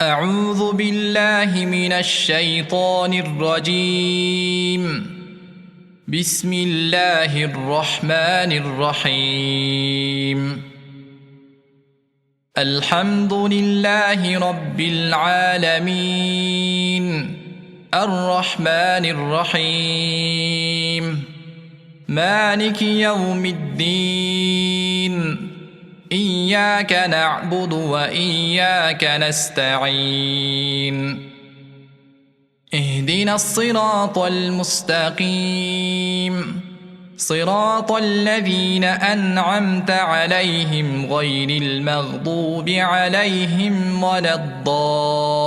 أعوذ بالله من الشيطان الرجيم. بسم الله الرحمن الرحيم. الحمد لله رب العالمين، الرحمن الرحيم، مالك يوم الدين، إياك نعبد وإياك نستعين، اهدنا الصراط المستقيم، صراط الذين أنعمت عليهم غير المغضوب عليهم ولا الضالين.